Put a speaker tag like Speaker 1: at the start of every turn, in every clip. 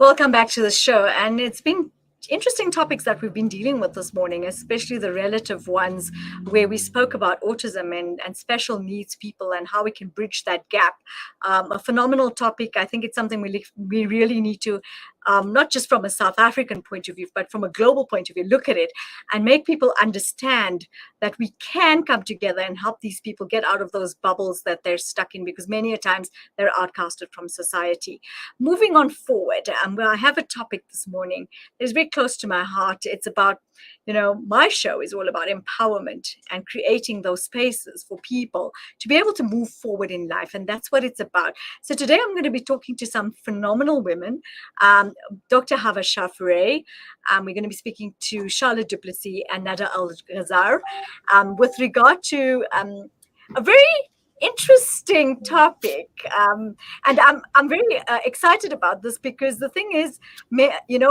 Speaker 1: Welcome back to the show. And it's been interesting topics that we've been dealing with this morning, especially the relative ones where we spoke about autism and special needs people and how we can bridge that gap. A phenomenal topic. I think it's something we really need to, not just from a South African point of view, but from a global point of view, look at it and make people understand that we can come together and help these people get out of those bubbles that they're stuck in, because many a times they're outcasted from society. Moving on forward, I have a topic this morning that is very close to my heart. It's about, my show is all about empowerment and creating those spaces for people to be able to move forward in life. And that's what it's about. So today I'm going to be talking to some phenomenal women. Dr. Hava Shafre. We're going to be speaking to Charlotte Duplessis and Nada Al-Ghazar with regard to a very interesting topic, and I'm very excited about this, because the thing is,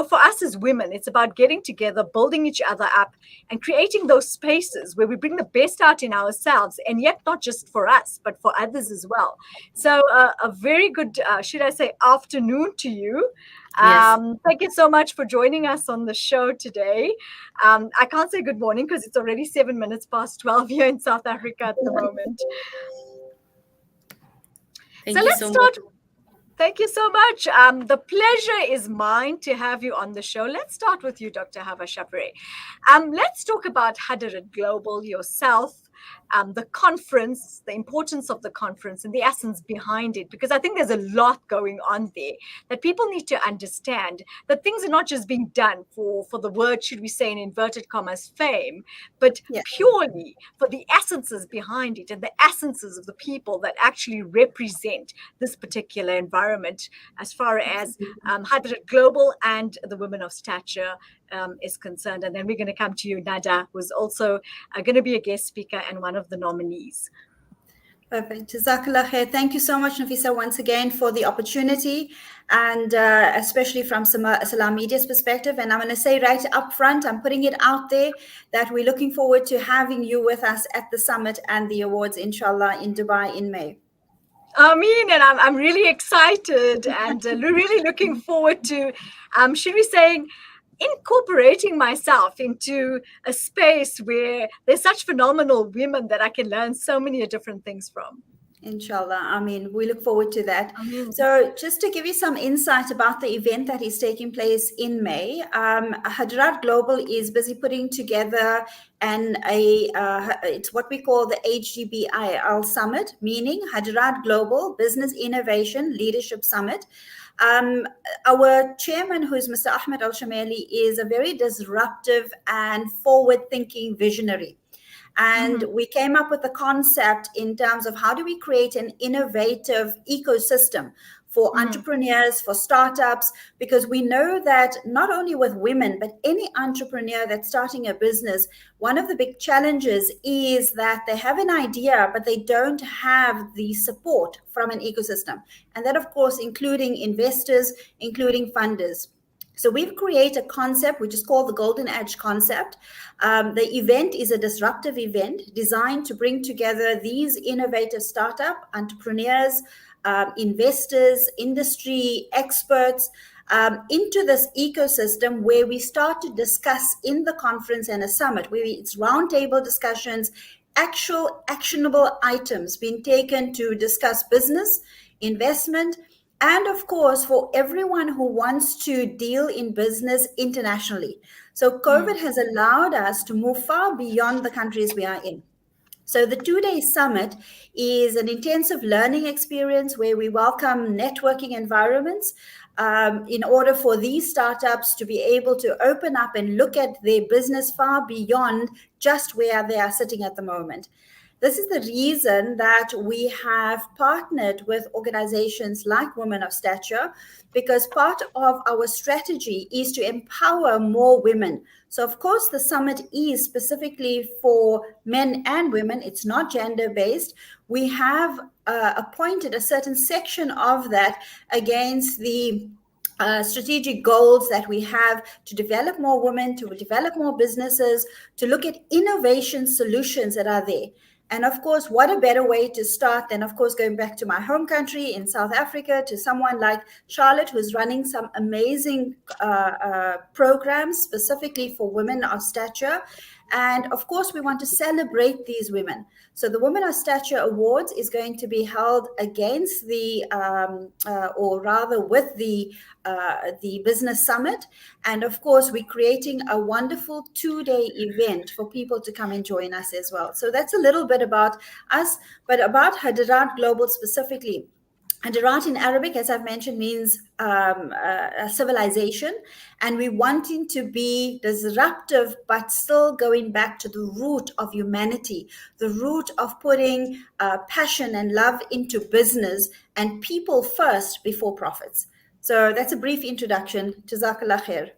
Speaker 1: for us as women, it's about getting together, building each other up, and creating those spaces where we bring the best out in ourselves, and yet not just for us but for others as well. So a very good, should I say, afternoon to you.
Speaker 2: Yes.
Speaker 1: Thank you so much for joining us on the show today. I can't say good morning because it's already 7 minutes past 12 here in South Africa at the moment.
Speaker 2: Thank you so
Speaker 1: start.
Speaker 2: much.
Speaker 1: Thank you so much. The pleasure is mine to have you on the show. Let's start with you, Dr. Hava Shafre. Let's talk about Hyderabad Global, yourself, the conference, the importance of the conference, and the essence behind it, because I think there's a lot going on there that people need to understand, that things are not just being done for the word, should we say in inverted commas, fame, but purely for the essences behind it and the essences of the people that actually represent this particular environment, as far as Hyderabad Global and the Women of Stature is concerned. And then we're going to come to you, Nada, who's also going to be a guest speaker and one of the nominees.
Speaker 3: Perfect. Jazakallah khair. Thank you so much, Nafeesa, once again for the opportunity, and especially from Salam Media's perspective. And I'm going to say right up front, I'm putting it out there that we're looking forward to having you with us at the summit and the awards, inshallah, in Dubai in May.
Speaker 1: Ameen, and I'm really excited and really looking forward to, should we say, incorporating myself into a space where there's such phenomenal women that I can learn so many different things from.
Speaker 3: Inshallah. I mean, we look forward to that. So just to give you some insight about the event that is taking place in May, Hyderabad Global is busy putting together it's what we call the HGBIL Summit, meaning Hyderabad Global Business Innovation Leadership Summit. Our chairman, who is Mr. Ahmed Al-Shameli, is a very disruptive and forward-thinking visionary. And we came up with the concept in terms of how do we create an innovative ecosystem for entrepreneurs, for startups, because we know that not only with women, but any entrepreneur that's starting a business, one of the big challenges is that they have an idea, but they don't have the support from an ecosystem. And that, of course, including investors, including funders. So we've created a concept which is called the Golden Edge concept. The event is a disruptive event designed to bring together these innovative startup entrepreneurs, investors, industry experts into this ecosystem where we start to discuss in the conference and a summit, where it's roundtable discussions, actual actionable items being taken to discuss business, investment, and of course, for everyone who wants to deal in business internationally. So COVID has allowed us to move far beyond the countries we are in. So the 2-day summit is an intensive learning experience where we welcome networking environments in order for these startups to be able to open up and look at their business far beyond just where they are sitting at the moment. This is the reason that we have partnered with organizations like Women of Stature, because part of our strategy is to empower more women. So, of course, the summit is specifically for men and women. It's not gender-based. We have appointed a certain section of that against the strategic goals that we have to develop more women, to develop more businesses, to look at innovation solutions that are there. And of course, what a better way to start than, of course, going back to my home country in South Africa, to someone like Charlotte, who's running some amazing programs specifically for women of stature. And of course, we want to celebrate these women. So the Woman of Stature Awards is going to be held against the, or rather with the Business Summit. And of course, we're creating a wonderful 2-day event for people to come and join us as well. So that's a little bit about us, but about Hyderabad Global specifically. Hyderabad in Arabic, as I've mentioned, means a civilization, and we're wanting to be disruptive, but still going back to the root of humanity, the root of putting passion and love into business and people first before profits. So that's a brief introduction. Jazakallah khair.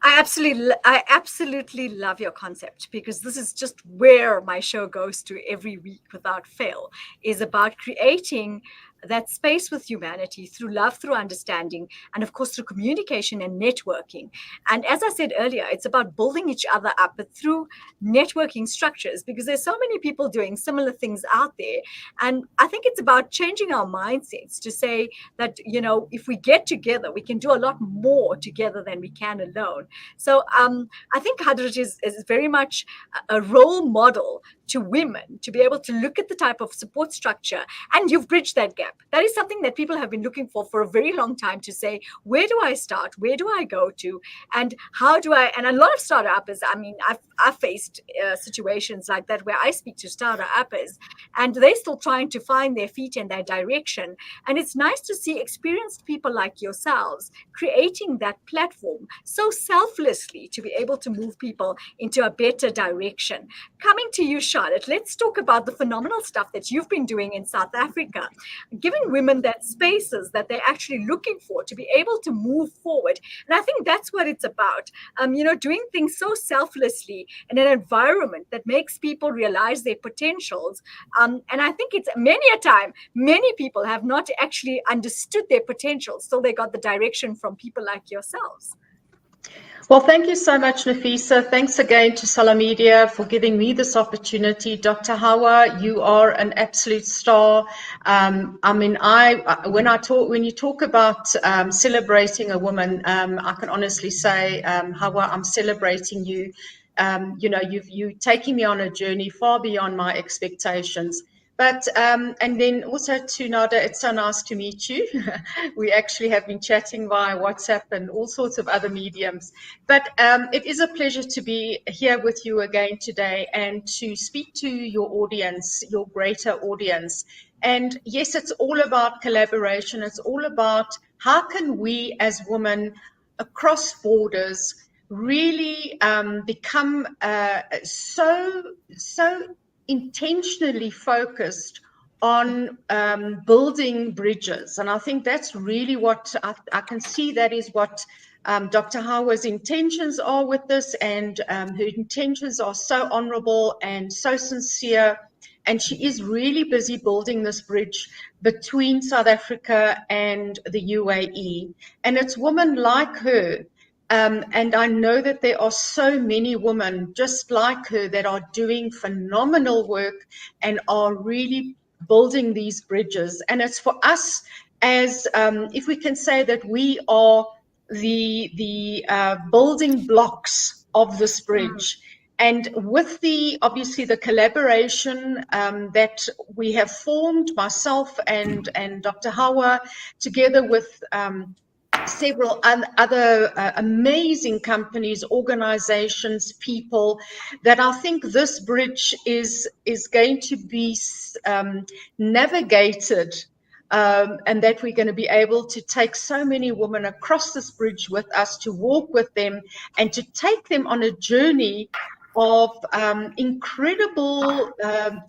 Speaker 1: I absolutely love your concept, because this is just where my show goes to every week without fail, is about creating that space with humanity through love, through understanding, and of course through communication and networking. And as I said earlier, it's about building each other up, but through networking structures, because there's so many people doing similar things out there. And I think it's about changing our mindsets to say that, you know, if we get together, we can do a lot more together than we can alone. So I think Hadrij is very much a role model to women to be able to look at the type of support structure, and you've bridged that gap. That is something that people have been looking for a very long time, to say, where do I start? Where do I go to? And how do I, and a lot of startups, I mean, I've faced situations like that where I speak to startups and they're still trying to find their feet and their direction. And it's nice to see experienced people like yourselves creating that platform so selflessly to be able to move people into a better direction. Coming to you, Charlotte, let's talk about the phenomenal stuff that you've been doing in South Africa, giving women that spaces that they're actually looking for to be able to move forward. And I think that's what it's about, doing things so selflessly in an environment that makes people realize their potentials. And I think it's many a time, many people have not actually understood their potentials, so they got the direction from people like yourselves.
Speaker 4: Well, thank you so much, Nafeesa. Thanks again to Salam Media for giving me this opportunity. Dr. Hawa, you are an absolute star. When you talk about celebrating a woman, I can honestly say, Hawa, I'm celebrating you. You're taking me on a journey far beyond my expectations. But and then also to Nada, it's so nice to meet you. We actually have been chatting via WhatsApp and all sorts of other mediums. But it is a pleasure to be here with you again today and to speak to your audience, your greater audience. And yes, it's all about collaboration. It's all about how can we as women across borders really become so intentionally focused on building bridges. And I think that's really what I can see. That is what Dr. Hawa's intentions are with this, and her intentions are so honorable and so sincere. And she is really busy building this bridge between South Africa and the UAE. And it's women like her. And I know that there are so many women just like her that are doing phenomenal work and are really building these bridges. And it's for us as, if we can say that we are the building blocks of this bridge. And with obviously the collaboration that we have formed, myself and Dr. Hawa, together with several other amazing companies, organizations, people, that I think this bridge is going to be navigated, and that we're going to be able to take so many women across this bridge with us, to walk with them and to take them on a journey of incredible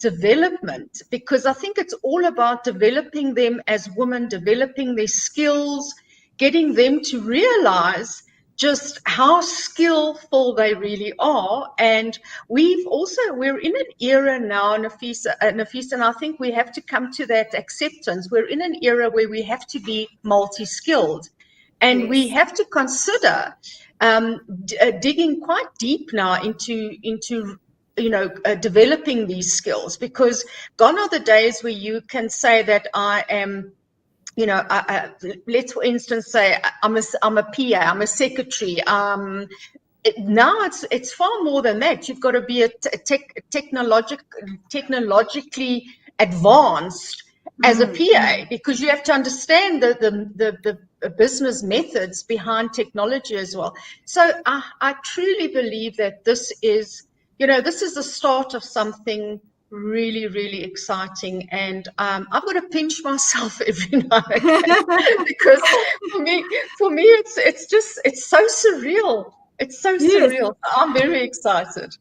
Speaker 4: development, because I think it's all about developing them as women, developing their skills, getting them to realize just how skillful they really are. And we're in an era now, Nafeesa, and I think we have to come to that acceptance. We're in an era where we have to be multi-skilled, and yes, we have to consider digging quite deep now into developing these skills, because gone are the days where you can say that I am, let's for instance say I'm a PA, I'm a secretary. Now it's far more than that. You've got to be technologically advanced as a PA, because you have to understand the business methods behind technology as well. So I truly believe that this is the start of something really, really exciting, and I've got to pinch myself every now and again because for me it's so surreal. It's so surreal. I'm very excited.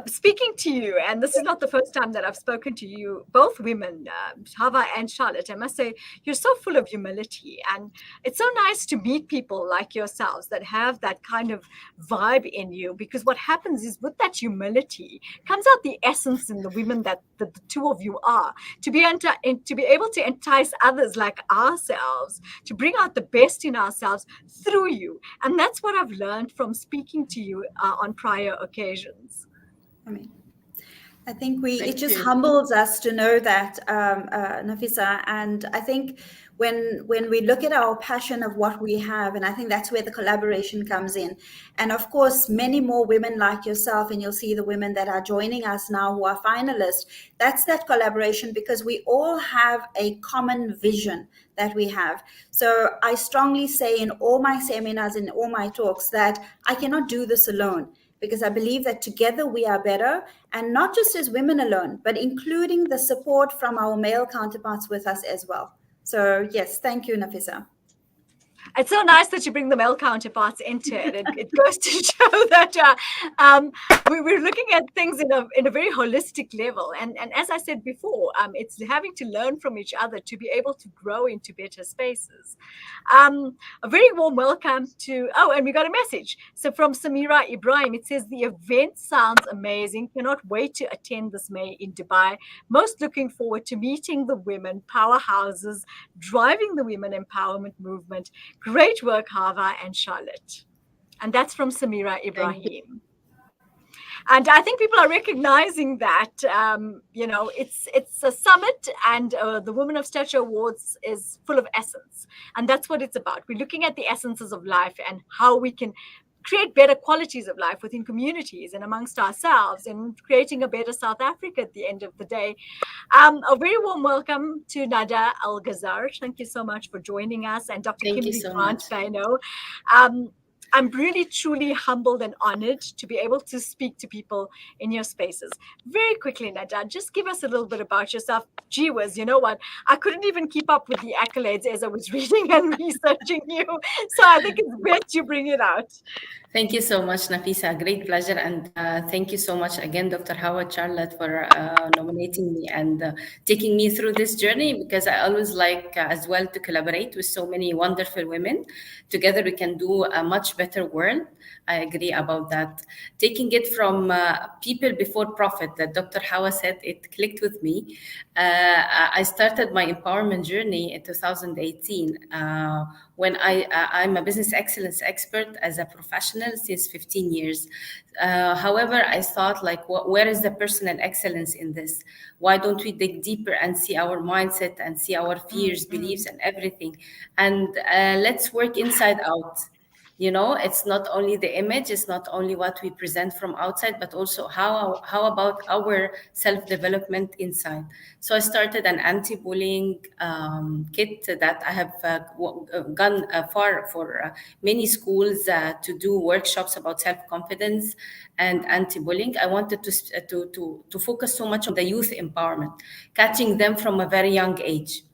Speaker 1: Speaking to you, and this is not the first time that I've spoken to you, both women, Hava and Charlotte, I must say, you're so full of humility. And it's so nice to meet people like yourselves that have that kind of vibe in you, because what happens is with that humility comes out the essence in the women that the two of you are, to be able to entice others like ourselves, to bring out the best in ourselves through you. And that's what I've learned from speaking to you on prior occasions.
Speaker 3: I think it just humbles us to know that, Nafeesa. And I think when we look at our passion of what we have, and I think that's where the collaboration comes in. And of course, many more women like yourself, and you'll see the women that are joining us now who are finalists, that's that collaboration, because we all have a common vision that we have. So I strongly say in all my seminars, in all my talks, that I cannot do this alone, because I believe that together we are better, and not just as women alone, but including the support from our male counterparts with us as well. So yes, thank you, Nafeesa.
Speaker 1: It's so nice that you bring the male counterparts into it. It goes to show that we're looking at things in a very holistic level. And as I said before, it's having to learn from each other to be able to grow into better spaces. A very warm welcome to, and we got a message. So from Samira Ibrahim, it says, the event sounds amazing. Cannot wait to attend this May in Dubai. Most looking forward to meeting the women powerhouses, driving the women empowerment movement. Great work, Hava and Charlotte. And that's from Samira Ibrahim. And I think people are recognizing that, it's a summit, and the Woman of Stature Awards is full of essence. And that's what it's about. We're looking at the essences of life and how we can create better qualities of life within communities and amongst ourselves, and creating a better South Africa at the end of the day. A very warm welcome to Nada Al-Ghazar. Thank you so much for joining us. And Dr. Kimberly Grant, I know. I'm really, truly humbled and honored to be able to speak to people in your spaces. Very quickly, Nada, just give us a little bit about yourself. Gee whiz, you know what? I couldn't even keep up with the accolades as I was reading and researching you. So I think it's best you bring it out.
Speaker 2: Thank you so much, Nafeesa. Great pleasure. And thank you so much again, Dr. Howard, Charlotte, for nominating me and taking me through this journey, because I always like as well to collaborate with so many wonderful women. Together we can do a much better world. I agree about that. Taking it from people before profit, that Dr. Hawa said, it clicked with me. I started my empowerment journey in 2018 when I'm a business excellence expert as a professional since 15 years. However, I thought, where is the personal excellence in this? Why don't we dig deeper and see our mindset and see our fears, beliefs, and everything? And let's work inside out. It's not only the image, it's not only what we present from outside, but also how about our self-development inside. So I started an anti-bullying kit that I have gone far for many schools to do workshops about self-confidence and anti-bullying. I wanted to focus so much on the youth empowerment, catching them from a very young age.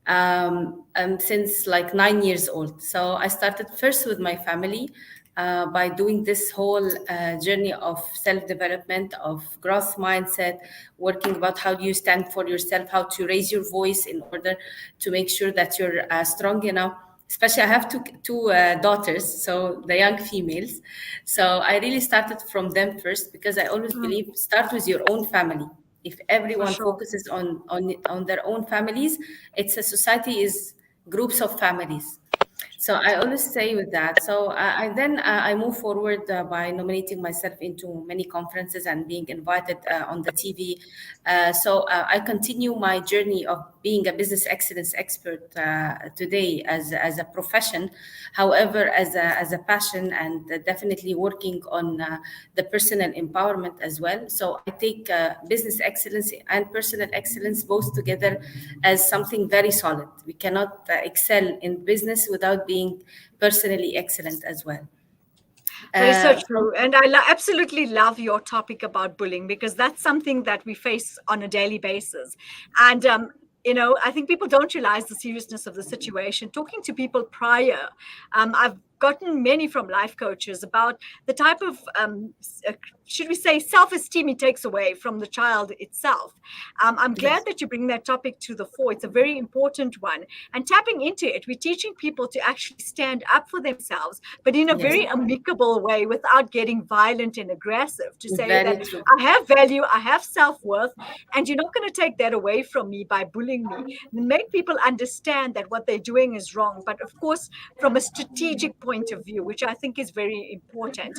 Speaker 2: Since 9 years old. So I started first with my family by doing this whole journey of self-development, of growth mindset, working about how do you stand for yourself, how to raise your voice in order to make sure that you're strong enough. Especially I have two daughters, so the young females. So I really started from them first, because I always believe start with your own family. If everyone focuses on their own families, it's a society is groups of families. So I always stay with that. So I move forward by nominating myself into many conferences and being invited on the TV. I continue my journey of being a business excellence expert today as a profession. However, as a passion, and definitely working on the personal empowerment as well. So I take business excellence and personal excellence both together as something very solid. We cannot excel in business without being personally excellent as well.
Speaker 1: That is so
Speaker 2: Uh,
Speaker 1: true. And absolutely love your topic about bullying, because that's something that we face on a daily basis. And, I think people don't realize the seriousness of the situation. Talking to people prior, I've gotten many from life coaches about the type of, should we say, self-esteem it takes away from the child itself. I'm glad
Speaker 2: yes,
Speaker 1: that you bring that topic to the fore. It's a very important one. And tapping into it, we're teaching people to actually stand up for themselves, but in a
Speaker 2: yes,
Speaker 1: very amicable way, without getting violent and aggressive, to say
Speaker 2: very
Speaker 1: that
Speaker 2: true.
Speaker 1: I have value, I have self-worth, and you're not going to take that away from me by bullying me. Make people understand that what they're doing is wrong, but of course, from a strategic point of view, which I think is very important.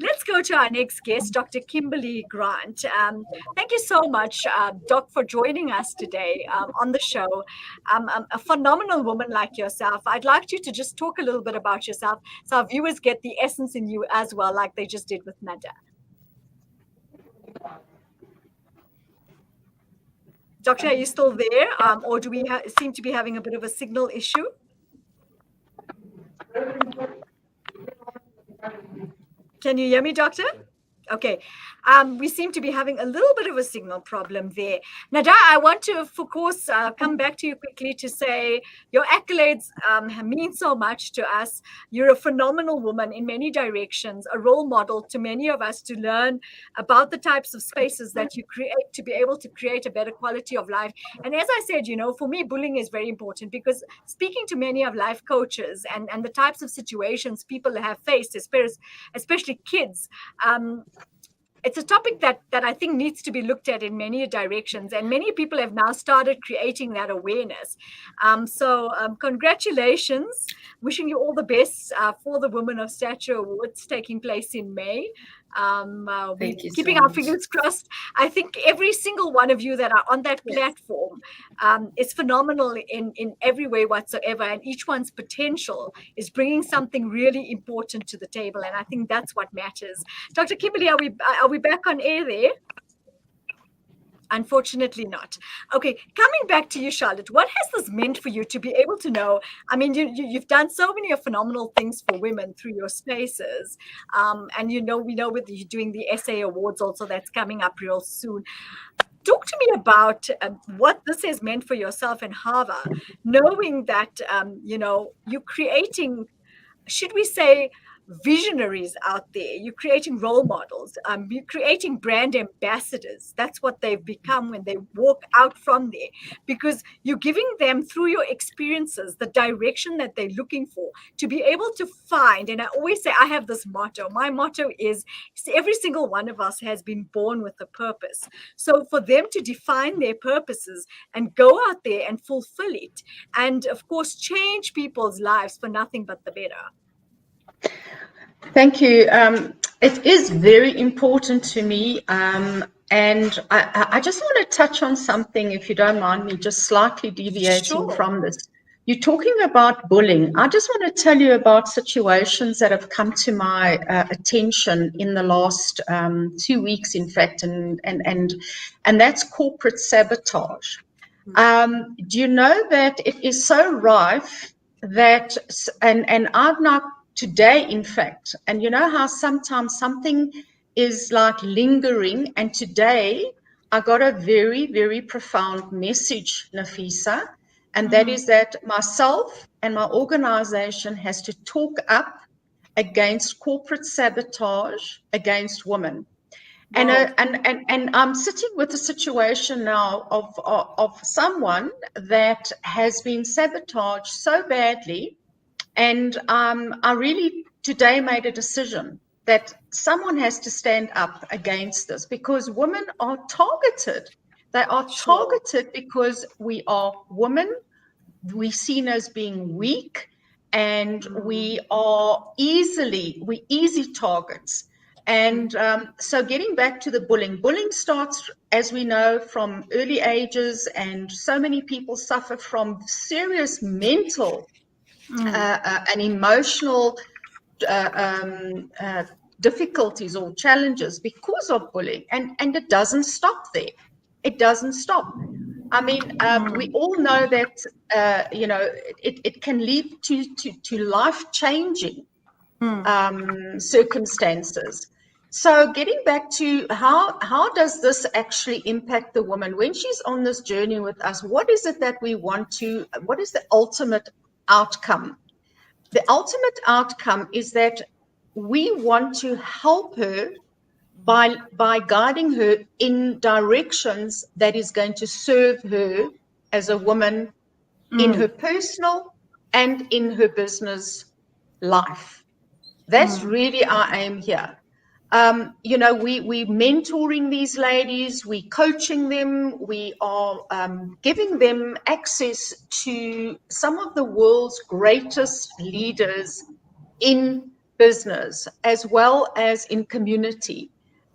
Speaker 1: Let's go to our next guest, Dr. Kimberly Grant. Thank you so much, Doc, for joining us today on the show. A phenomenal woman like yourself. I'd like you to just talk a little bit about yourself so our viewers get the essence in you as well, like they just did with Nada. Doctor, are you still there? Or do we seem to be having a bit of a signal issue? Can you hear me, Doctor? Okay. We seem to be having a little bit of a signal problem there. Nada, I want to, of course, come back to you quickly to say your accolades mean so much to us. You're a phenomenal woman in many directions, a role model to many of us to learn about the types of spaces that you create to be able to create a better quality of life. And as I said, for me, bullying is very important, because speaking to many of life coaches and the types of situations people have faced, especially kids, it's a topic that I think needs to be looked at in many directions, and many people have now started creating that awareness. Congratulations. Wishing you all the best for the Woman of Stature Awards taking place in May. We're
Speaker 2: Thank you so
Speaker 1: keeping our
Speaker 2: much.
Speaker 1: fingers crossed. I think every single one of you that are on that platform is phenomenal in every way whatsoever, and each one's potential is bringing something really important to the table, and I think that's what matters. Dr. Kimberly, are we back on air there? Unfortunately not. Okay, coming back to you, Charlotte, what has this meant for you to be able to know? I mean, you've done so many phenomenal things for women through your spaces. And we know with you doing the SA Awards also, that's coming up real soon. Talk to me about what this has meant for yourself and Hava, knowing that, you're creating, should we say, visionaries out there. You're creating role models. You're creating brand ambassadors. That's what they've become when they walk out from there, because you're giving them, through your experiences, the direction that they're looking for to be able to find. And I always say, I have this motto. My motto is every single one of us has been born with a purpose. So for them to define their purposes and go out there and fulfill it, and of course, change people's lives for nothing but the better.
Speaker 4: Thank you. It is very important to me. And I just want to touch on something, if you don't mind me, just slightly deviating
Speaker 1: Sure.
Speaker 4: from this. You're talking about bullying. I just want to tell you about situations that have come to my attention in the last 2 weeks, in fact, and that's corporate sabotage. Do you know that it is so rife that, and I've not today, in fact, and you know how sometimes something is like lingering, and today I got a very, very profound message, Nafeesa, and that is that myself and my organization has to talk up against corporate sabotage against women. And, and I'm sitting with a situation now of someone that has been sabotaged so badly. And I really today made a decision that someone has to stand up against this, because women are targeted. They are targeted because we are women. We're seen as being weak. and we are easy targets. And so getting back to the bullying starts, as we know, from early ages, and so many people suffer from serious mental and emotional difficulties or challenges because of bullying, and it doesn't stop there. It doesn't stop. I mean, we all know that it can lead to life-changing circumstances. So getting back to how does this actually impact the woman when she's on this journey with us? What is it that we want to? What is the ultimate outcome? The ultimate outcome is that we want to help her by guiding her in directions that is going to serve her as a woman in her personal and in her business life. That's really our aim here. We mentoring these ladies, we coaching them, we are giving them access to some of the world's greatest leaders in business as well as in community.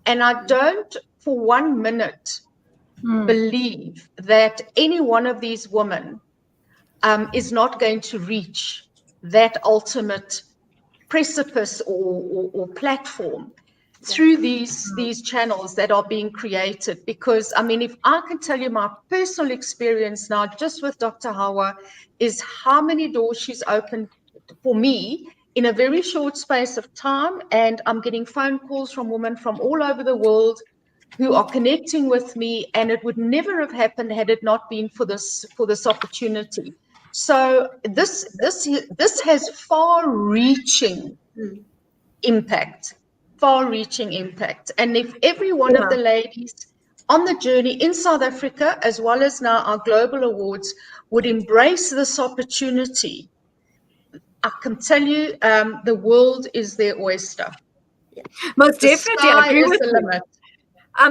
Speaker 4: And I don't for 1 minute believe that any one of these women is not going to reach that ultimate precipice or platform through these channels that are being created. Because I mean, if I can tell you my personal experience now just with Dr. Hawa is how many doors she's opened for me in a very short space of time, and I'm getting phone calls from women from all over the world who are connecting with me, and it would never have happened had it not been for this opportunity. So this has far-reaching impact, and if every one of the ladies on the journey in South Africa, as well as now our global awards, would embrace this opportunity, I can tell you the world is their oyster.
Speaker 1: Most
Speaker 4: The
Speaker 1: definitely, I
Speaker 4: sky
Speaker 1: agree
Speaker 4: is
Speaker 1: with
Speaker 4: the
Speaker 1: you.
Speaker 4: limit.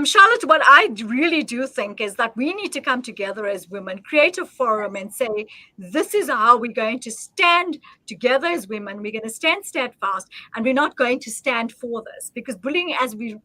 Speaker 1: Charlotte, what I really do think is that we need to come together as women, create a forum and say, this is how we're going to stand together as women. We're going to stand steadfast, and we're not going to stand for this, because bullying, as we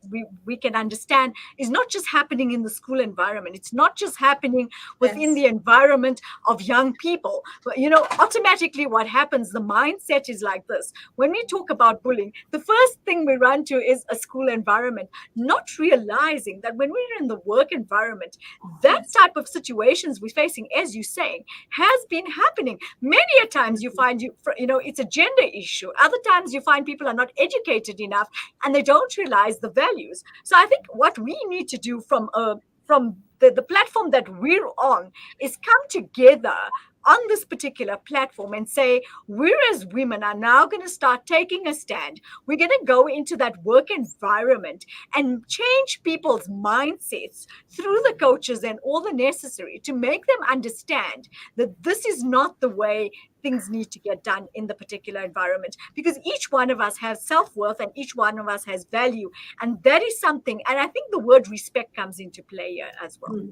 Speaker 1: can understand, is not just happening in the school environment. It's not just happening within the environment of young people. But, automatically what happens, the mindset is like this. When we talk about bullying, the first thing we run to is a school environment, not realizing that when we're in the work environment, that type of situations we're facing, as you're saying, has been happening. Many a times you find it's a gender issue. Other times you find people are not educated enough and they don't realize the values. So I think what we need to do from the platform that we're on is come together on this particular platform and say, we as women are now going to start taking a stand. We're going to go into that work environment and change people's mindsets through the coaches and all the necessary to make them understand that this is not the way things need to get done in the particular environment, because each one of us has self-worth and each one of us has value. And that is something, and I think the word respect comes into play here as well.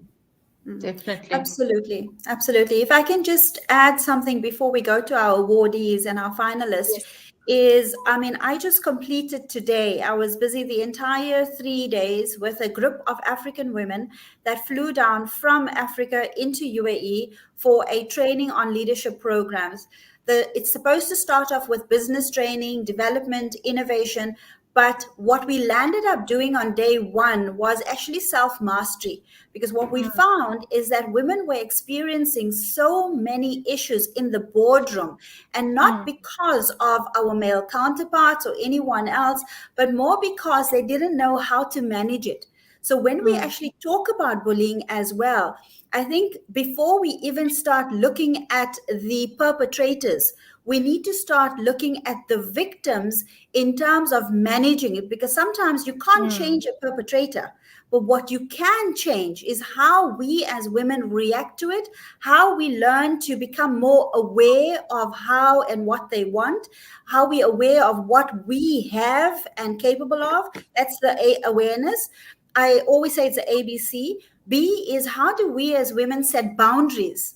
Speaker 4: Definitely.
Speaker 3: Absolutely. If I can just add something before we go to our awardees and our finalists, I just completed today. I was busy the entire 3 days with a group of African women that flew down from Africa into UAE for a training on leadership programs. It's supposed to start off with business training, development, innovation. But what we landed up doing on day one was actually self-mastery, because what we found is that women were experiencing so many issues in the boardroom, and not because of our male counterparts or anyone else, but more because they didn't know how to manage it. So when we actually talk about bullying as well, I think before we even start looking at the perpetrators, we need to start looking at the victims in terms of managing it, because sometimes you can't change a perpetrator, but what you can change is how we as women react to it, how we learn to become more aware of how and what they want, how we aware of what we have and capable of. That's the awareness. I always say it's the ABC. B is, how do we as women set boundaries?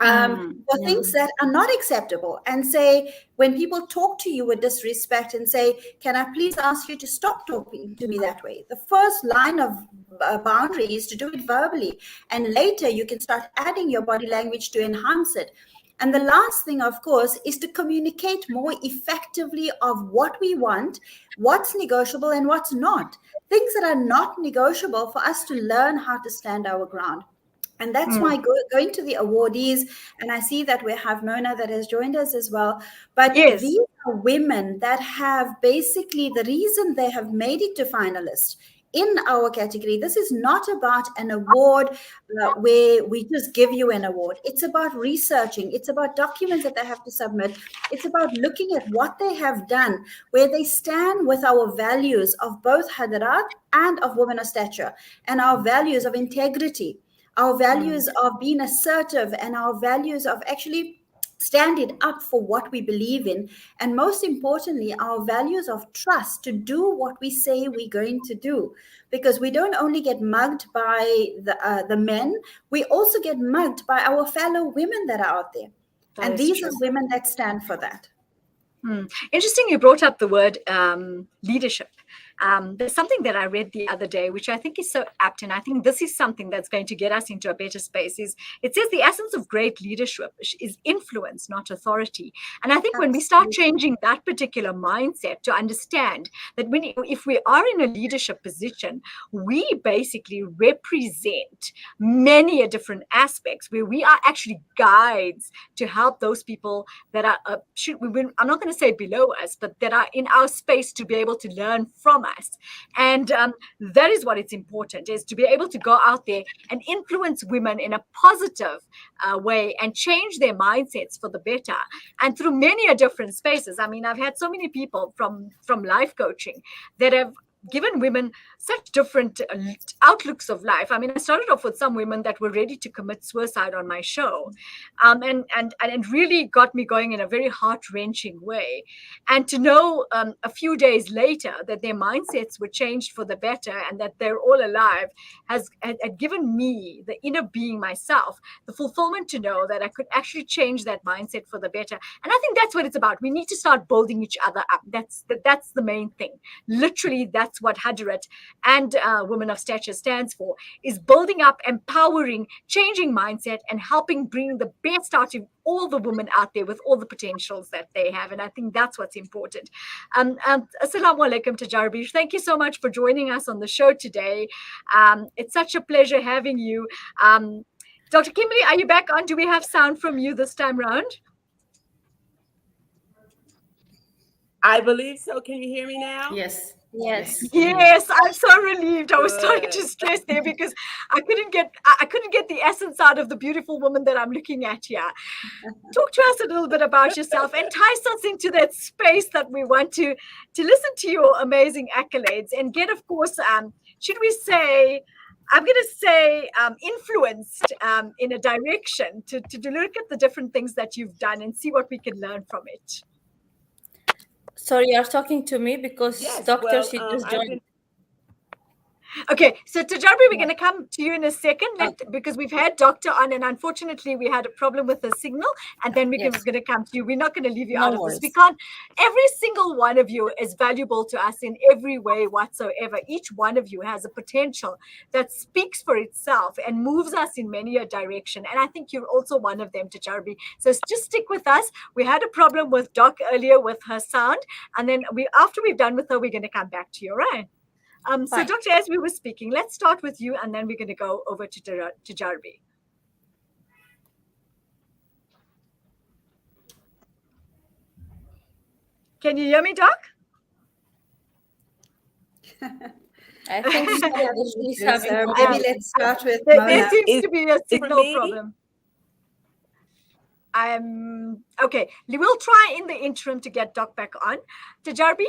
Speaker 3: for things that are not acceptable, and say, when people talk to you with disrespect, and say, can I please ask you to stop talking to me that way? The first line of boundary is to do it verbally, and later you can start adding your body language to enhance it. And the last thing, of course, is to communicate more effectively of what we want, what's negotiable and what's not. Things that are not negotiable, for us to learn how to stand our ground. And that's why going to the awardees, and I see that we have Mona that has joined us as well. But
Speaker 1: Yes.
Speaker 3: These are women that have basically, the reason they have made it to finalists in our category. This is not about an award where we just give you an award. It's about researching. It's about documents that they have to submit. It's about looking at what they have done, where they stand with our values of both Hadarat and of Women of Stature, and our values of integrity, our values of being assertive, and our values of actually standing up for what we believe in, and most importantly, our values of trust to do what we say we're going to do. Because we don't only get mugged by the men, we also get mugged by our fellow women that are out there. And these are women that stand for that.
Speaker 1: Interesting, you brought up the word leadership. There's something that I read the other day, which I think is so apt, and I think this is something that's going to get us into a better space. It says the essence of great leadership is influence, not authority. And I think when we start changing that particular mindset to understand that if we are in a leadership position, we basically represent many different aspects where we are actually guides to help those people that are, I'm not going to say below us, but that are in our space to be able to learn from us. And that is what it's important, is to be able to go out there and influence women in a positive way and change their mindsets for the better, and through many different spaces. I mean, I've had so many people from life coaching that have given women such different outlooks of life. I mean, I started off with some women that were ready to commit suicide on my show, and it really got me going in a very heart-wrenching way. And to know a few days later that their mindsets were changed for the better and that they're all alive had given me, the inner being myself, the fulfillment to know that I could actually change that mindset for the better. And I think that's what it's about. We need to start building each other up. That's the main thing. Literally, that's what Hadarat and Women of Stature stands for, is building up, empowering, changing mindset, and helping bring the best out of all the women out there with all the potentials that they have. And I think that's what's important. Assalamu alaikum, Tajarbi. Thank you so much for joining us on the show today. It's such a pleasure having you. Dr. Kimberly, are you back on? Do we have sound from you this time round?
Speaker 5: I believe so. Can you hear me now?
Speaker 2: Yes.
Speaker 1: Yes, I'm so relieved. I was starting to stress there because I couldn't get the essence out of the beautiful woman that I'm looking at here. Talk to us a little bit about yourself, entice us into that space that we want to listen to your amazing accolades and get, of course, should we say, I'm going to say influenced in a direction to look at the different things that you've done and see what we can learn from it.
Speaker 6: Sorry, you're talking to me because she just joined.
Speaker 1: Okay, so Tajarbi, we're going to come to you in a second because we've had Doctor on, and unfortunately we had a problem with the signal, and then we're going to come to you. We're not going to leave you out of this. We can't. Every single one of you is valuable to us in every way whatsoever. Each one of you has a potential that speaks for itself and moves us in many a direction, and I think you're also one of them, Tajarbi. So just stick with us. We had a problem with Doc earlier with her sound, and then after we've done with her, we're going to come back to you, all right? So, Doctor, as we were speaking, let's start with you, and then we're going to go over to Tajarbi. Can you hear me, Doc?
Speaker 6: I think she's having
Speaker 3: maybe let's start with
Speaker 1: there
Speaker 3: Mona.
Speaker 1: seems to be a signal problem. Okay, we'll try in the interim to get Doc back on. Tajarbi,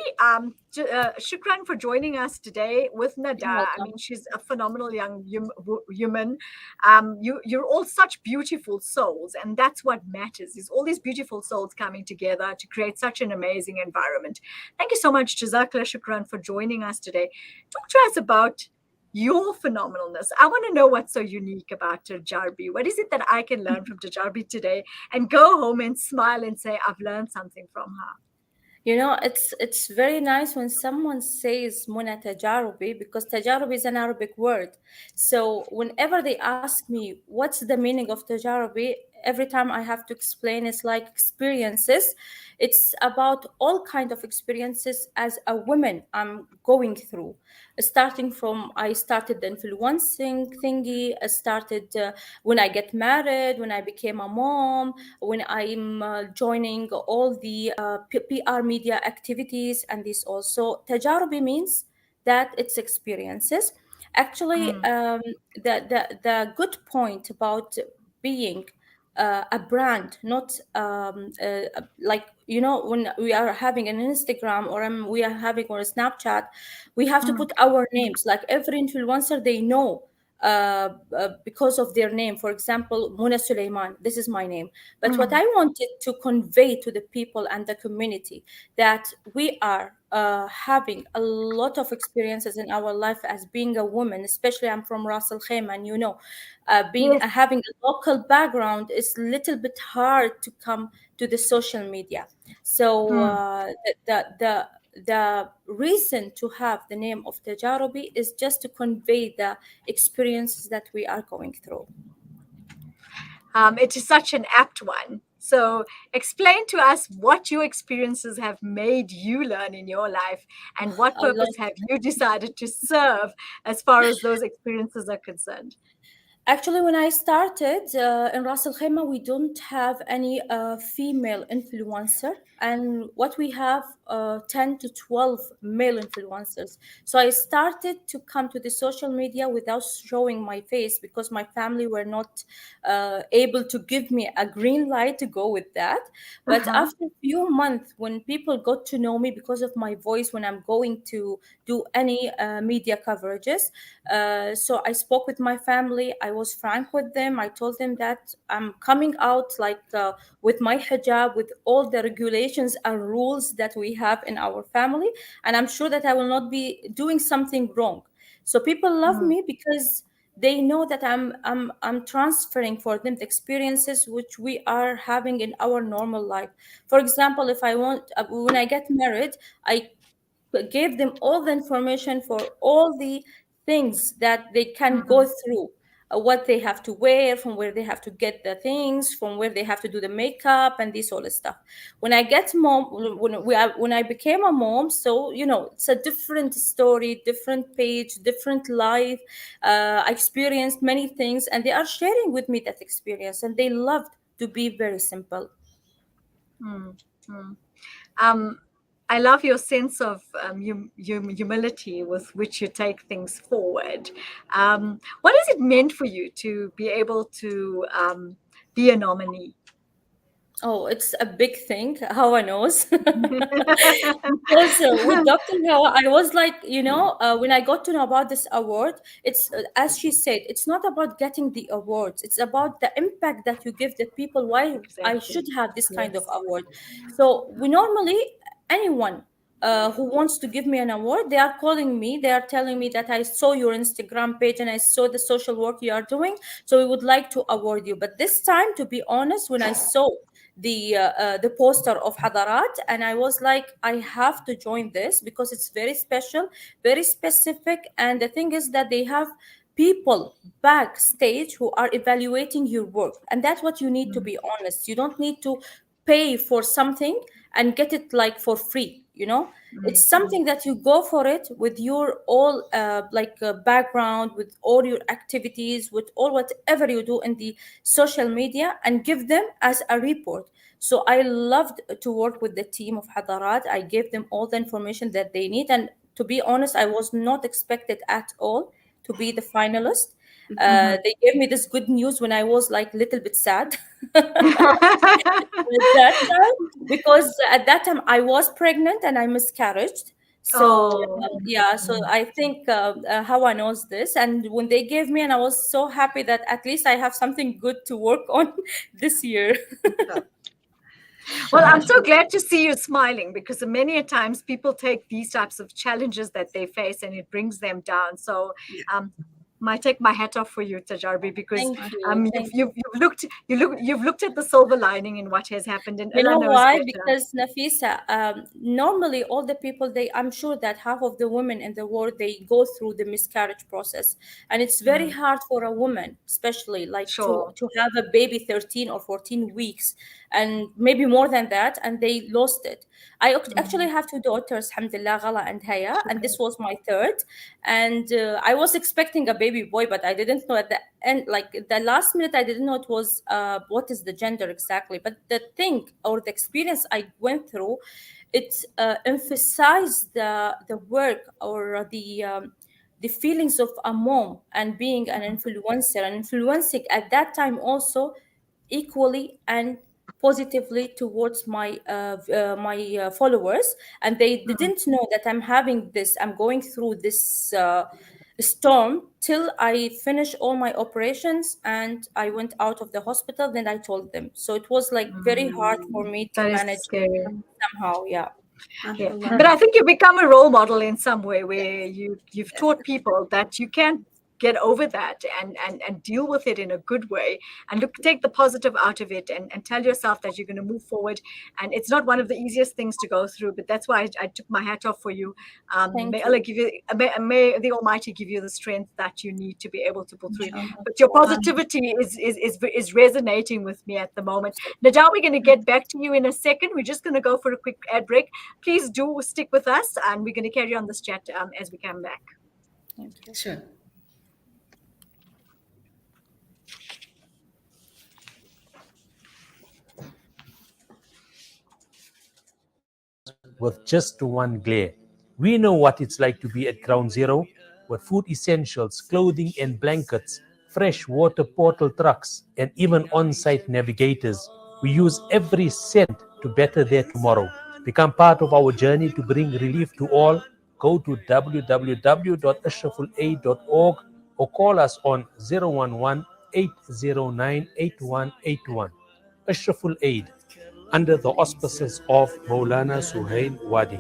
Speaker 1: shukran for joining us today with Nada. I mean, she's a phenomenal young human. You're all such beautiful souls, and that's what matters, is all these beautiful souls coming together to create such an amazing environment. Thank you so much, Jazakallah, shukran, for joining us today. Talk to us about your phenomenalness. I want to know what's so unique about Tajarbi. What is it that I can learn from Tajarbi today and go home and smile and say, I've learned something from her?
Speaker 6: You know, it's very nice when someone says Muna Tajarubi, because Tajarubi is an Arabic word. So whenever they ask me what's the meaning of Tajarubi, every time I have to explain it's like experiences. It's about all kind of experiences as a woman I'm going through. Starting from, I started the influencing thingy. I started when I get married, when I became a mom, when I'm joining all the PR media activities, and this also tajarubi means that it's experiences. Actually, the good point about being a brand, not like, you know, when we are having an Instagram or we are having or a Snapchat, we have to put our names. Like every influencer, they know because of their name. For example, Muna Suleiman, this is my name. But what I wanted to convey to the people and the community, that we are having a lot of experiences in our life as being a woman. Especially, I'm from Ras Al Khaimah, and you know, being having a local background is a little bit hard to come to the social media. So the reason to have the name of Tajarubi is just to convey the experiences that we are going through.
Speaker 1: It is such an apt one. So explain to us what your experiences have made you learn in your life, and what
Speaker 6: A lot.
Speaker 1: purpose have you decided to serve as far as those experiences are concerned?
Speaker 6: Actually, when I started in Ras Al Khaimah, we don't have any female influencer, and what we have 10 to 12 male influencers. So I started to come to the social media without showing my face, because my family were not able to give me a green light to go with that. But after a few months, when people got to know me because of my voice, when I'm going to do any media coverages, so I spoke with my family. I was frank with them. I told them that I'm coming out like with my hijab, with all the regulations and rules that we have in our family, and I'm sure that I will not be doing something wrong. So people love me because they know that I'm transferring for them the experiences which we are having in our normal life. For example, if I want when I get married, I gave them all the information for all the things that they can go through, what they have to wear, from where they have to get the things, from where they have to do the makeup and this all the stuff. When I get mom, when I became a mom, so you know, it's a different story, different page, different life. I experienced many things, and they are sharing with me that experience, and they loved to be very simple.
Speaker 1: I love your sense of humility with which you take things forward. What has it meant for you to be able to be a nominee?
Speaker 6: Oh, it's a big thing. Hawa knows. Because with Dr. Hawa, I was like, you know, when I got to know about this award, it's as she said, it's not about getting the awards. It's about the impact that you give the people. Why I
Speaker 1: Exactly.
Speaker 6: should have this kind of
Speaker 1: Yes.
Speaker 6: award. So we normally, anyone who wants to give me an award, they are calling me. They are telling me that I saw your Instagram page and I saw the social work you are doing. So we would like to award you. But this time, to be honest, when I saw the poster of Hadarat, and I was like, I have to join this because it's very special, very specific. And the thing is that they have people backstage who are evaluating your work, and that's what you need. To be honest, you don't need to pay for something and get it like for free, you know. It's something that you go for it with your all background, with all your activities, with all whatever you do in the social media, and give them as a report. So I loved to work with the team of Hadarat. I gave them all the information that they need, and to be honest, I was not expected at all to be the finalist. They gave me this good news when I was like a little bit sad at that time, because at that time I was pregnant and I miscarried. So
Speaker 1: Oh,
Speaker 6: yeah, so I think Hawa knows this, and when they gave me, and I was so happy that at least I have something good to work on this year.
Speaker 1: Well, I'm so glad to see you smiling, because many a times people take these types of challenges that they face and it brings them down. So I take my hat off for you, Tajarbi, because
Speaker 6: Thank you. Thank you.
Speaker 1: you've looked at the silver lining in what has happened, and
Speaker 6: You know
Speaker 1: Allah knows
Speaker 6: why?
Speaker 1: better.
Speaker 6: Because Nafisa, normally all the people, I'm sure that half of the women in the world, they go through the miscarriage process, and it's very hard for a woman, especially like
Speaker 1: Sure.
Speaker 6: to have a baby 13 or 14 weeks, and maybe more than that, and they lost it. I actually have two daughters, Alhamdulillah, Ghala and Haya, and this was my third, and I was expecting a baby boy, but I didn't know at the end, like the last minute, I didn't know it was what is the gender exactly. But the thing or the experience I went through, it emphasized the work or the feelings of a mom and being an influencer and influencing at that time also equally and positively towards my followers, and they didn't know that I'm going through this storm till I finished all my operations and I went out of the hospital. Then I told them, so it was like very hard for me to
Speaker 1: That is
Speaker 6: manage
Speaker 1: scary.
Speaker 6: somehow. Yeah.
Speaker 1: Yeah. But I think you become a role model in some way, where you've taught people that you can get over that and deal with it in a good way, and take the positive out of it, and tell yourself that you're going to move forward. And it's not one of the easiest things to go through, but that's why I took my hat off for you. May Allah give you, may the Almighty give you the strength that you need to be able to pull through it. But your positivity is resonating with me at the moment. Najat, we're going to get back to you in a second. We're just going to go for a quick ad break. Please do stick with us, and we're going to carry on this chat as we come back.
Speaker 2: Sure.
Speaker 7: With just one glare. We know what it's like to be at ground zero, with food essentials, clothing and blankets, fresh water portal trucks, and even on-site navigators. We use every cent to better their tomorrow. Become part of our journey to bring relief to all. Go to www.ashrafulaid.org or call us on 011-809-8181. Ashraful Aid, under the auspices of Maulana Suhail Wadi.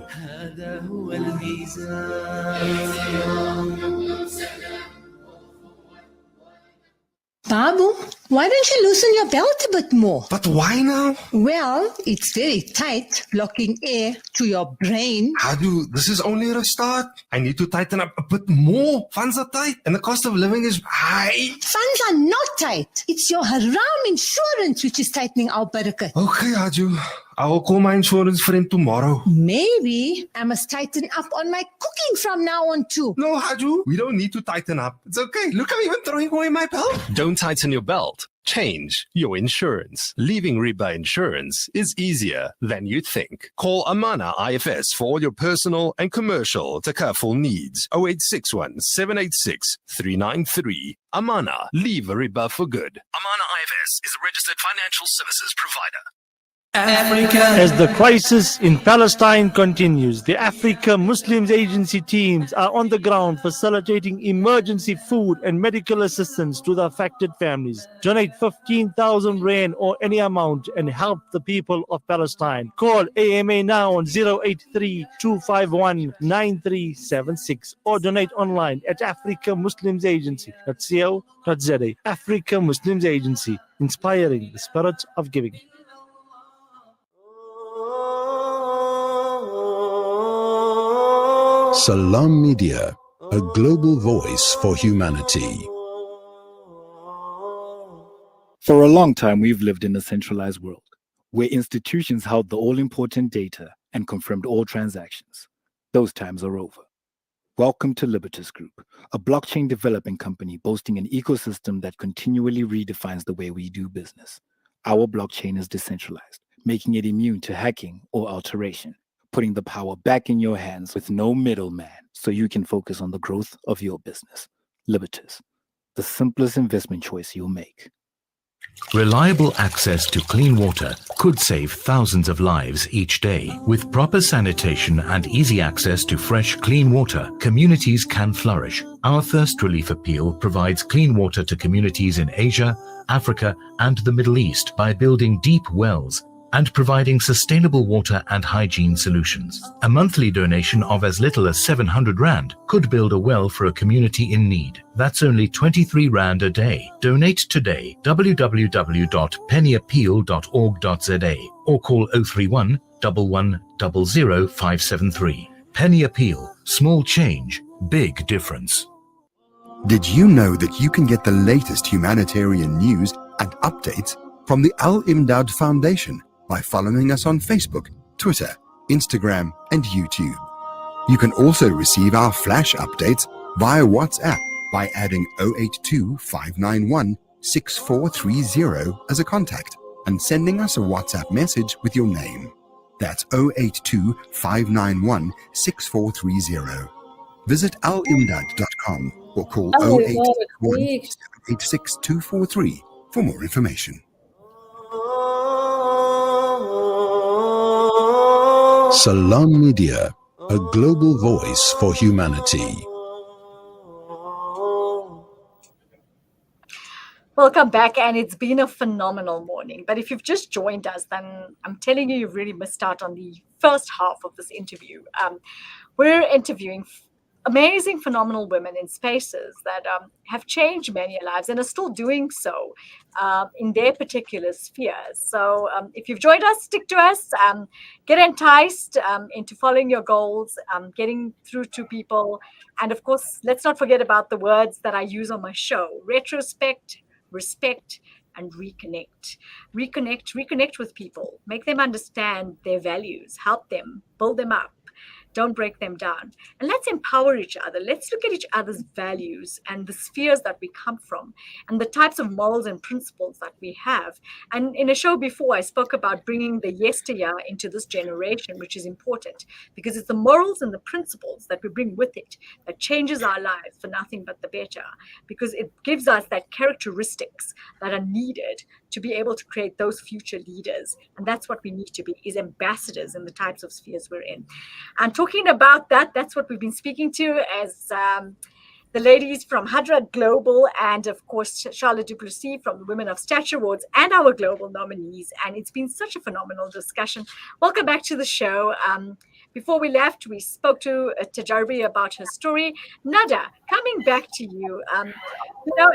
Speaker 8: Babu, why don't you loosen your belt a bit more?
Speaker 9: But why now?
Speaker 8: Well, it's very tight, blocking air to your brain.
Speaker 9: Hadu, this is only a start. I need to tighten up a bit more. Funds are tight and the cost of living is high.
Speaker 8: Funds are not tight. It's your haram insurance which is tightening our barakat.
Speaker 9: Okay, Hadu. I will call my insurance friend tomorrow.
Speaker 8: Maybe I must tighten up on my cooking from now on too.
Speaker 9: No, Hadu, we don't need to tighten up. It's okay. Look, I'm even throwing away my belt.
Speaker 10: Don't tighten your belt. Change your insurance. Leaving Riba Insurance is easier than you think. Call Amana IFS for all your personal and commercial takaful needs. 0861 786 393. Amana. Leave Riba for good. Amana IFS is a registered financial services provider.
Speaker 11: Africa. As the crisis in Palestine continues, the Africa Muslims Agency teams are on the ground facilitating emergency food and medical assistance to the affected families. Donate 15,000 rand or any amount and help the people of Palestine. Call AMA now on 083-251-9376 or donate online at africamuslimsagency.co.za. Africa Muslims Agency, inspiring the spirit of giving.
Speaker 12: Salam Media, a global voice for humanity.
Speaker 13: For a long time, we've lived in a centralized world where institutions held the all-important data and confirmed all transactions. Those times are over. Welcome to Libertas Group, a blockchain development company boasting an ecosystem that continually redefines the way we do business. Our blockchain is decentralized, making it immune to hacking or alteration, putting the power back in your hands with no middleman so you can focus on the growth of your business. Libertas, the simplest investment choice you'll make.
Speaker 14: Reliable access to clean water could save thousands of lives each day. With proper sanitation and easy access to fresh, clean water, communities can flourish. Our Thirst Relief Appeal provides clean water to communities in Asia, Africa, and the Middle East by building deep wells and providing sustainable water and hygiene solutions. A monthly donation of as little as 700 Rand could build a well for a community in need. That's only 23 Rand a day. Donate today. www.pennyappeal.org.za or call 031 11 00 573. Penny Appeal. Small change, big difference.
Speaker 15: Did you know that you can get the latest humanitarian news and updates from the Al Imdad Foundation by following us on Facebook, Twitter, Instagram, and YouTube? You can also receive our flash updates via WhatsApp by adding 082 591 6430 as a contact and sending us a WhatsApp message with your name. That's 082 591 6430. Visit alimdad.com or call 0881 786 243 for more information.
Speaker 12: Salam Media, a global voice for humanity.
Speaker 1: Welcome back, and it's been a phenomenal morning. But if you've just joined us, then I'm telling you, you've really missed out on the first half of this interview. We're interviewing amazing, phenomenal women in spaces that have changed many lives and are still doing so in their particular spheres. So if you've joined us, stick to us, get enticed into following your goals, getting through to people. And of course, let's not forget about the words that I use on my show: retrospect, respect, and reconnect. Reconnect with people. Make them understand their values. Help them, build them up. Don't break them down. And let's empower each other. Let's look at each other's values and the spheres that we come from and the types of morals and principles that we have. And in a show before, I spoke about bringing the yesteryear into this generation, which is important because it's the morals and the principles that we bring with it that changes our lives for nothing but the better, because it gives us that characteristics that are needed to be able to create those future leaders. And that's what we need to be, is ambassadors in the types of spheres we're in. And talking about that, that's what we've been speaking to as the ladies from Hyderabad Global and, of course, Charlotte Duplessis from the Women of Stature Awards and our global nominees. And it's been such a phenomenal discussion. Welcome back to the show. Before we left, we spoke to Tajarbi about her story. Nada, coming back to you,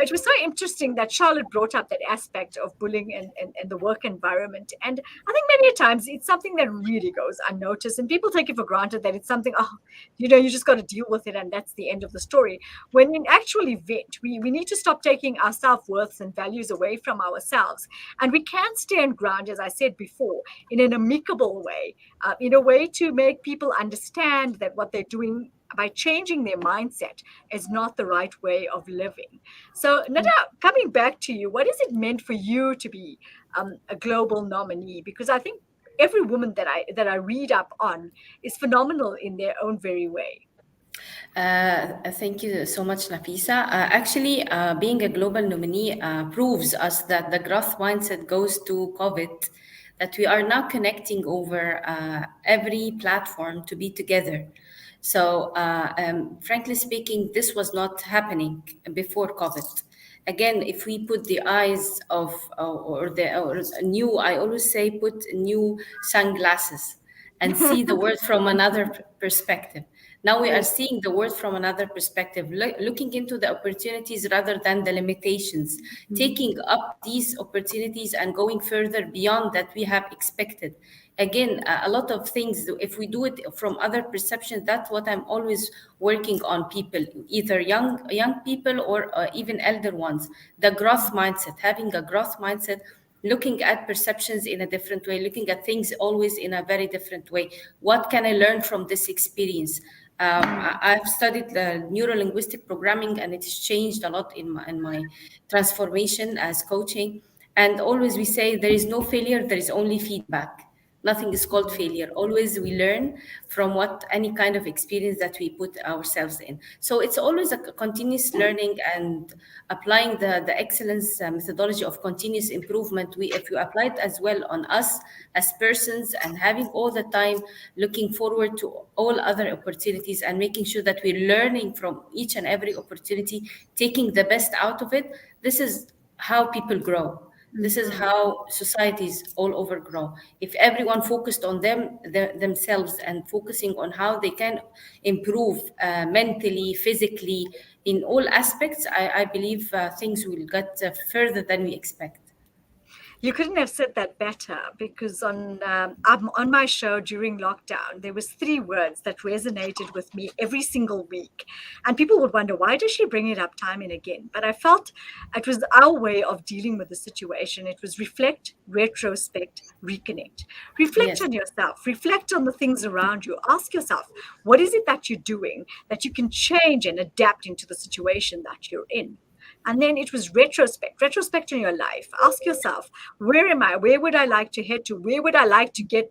Speaker 1: it was so interesting that Charlotte brought up that aspect of bullying and the work environment. And I think many times it's something that really goes unnoticed and people take it for granted that it's something, you just got to deal with it and that's the end of the story. When in actual event, we need to stop taking our self-worths and values away from ourselves. And we can stand ground, as I said before, in an amicable way, in a way to make people understand that what they're doing by changing their mindset is not the right way of living. So Nada, coming back to you, what has it meant for you to be a global nominee? Because I think every woman that I read up on is phenomenal in their own very way.
Speaker 2: Thank you so much, Nafeesa. Actually, being a global nominee proves us that the growth mindset goes to COVID, that we are now connecting over every platform to be together. So frankly speaking, this was not happening before COVID. Again, if we put the eyes of, I always say, put new sunglasses and see the world from another perspective. Now we are seeing the world from another perspective, looking into the opportunities rather than the limitations, taking up these opportunities and going further beyond that we have expected. Again, a lot of things, if we do it from other perceptions, that's what I'm always working on people, either young people or even elder ones. The growth mindset, having a growth mindset, looking at perceptions in a different way, looking at things always in a very different way. What can I learn from this experience? I've studied the neuro-linguistic programming, and it has changed a lot in my transformation as coaching. And always we say there is no failure, there is only feedback. Nothing is called failure. Always we learn from any kind of experience that we put ourselves in. So it's always a continuous learning and applying the excellence methodology of continuous improvement. If you apply it as well on us as persons and having all the time looking forward to all other opportunities and making sure that we're learning from each and every opportunity, taking the best out of it, this is how people grow. This is how societies all over grow. If everyone focused on themselves and focusing on how they can improve mentally, physically, in all aspects, I believe things will get further than we expect.
Speaker 1: You couldn't have said that better, because on my show during lockdown, there was 3 words that resonated with me every single week. And people would wonder, why does she bring it up time and again? But I felt it was our way of dealing with the situation. It was reflect, retrospect, reconnect. Reflect on yourself, reflect on the things around you. Ask yourself, what is it that you're doing that you can change and adapt into the situation that you're in? And then it was retrospect on your life. Ask yourself, where am I? Where would I like to head to? Where would I like to get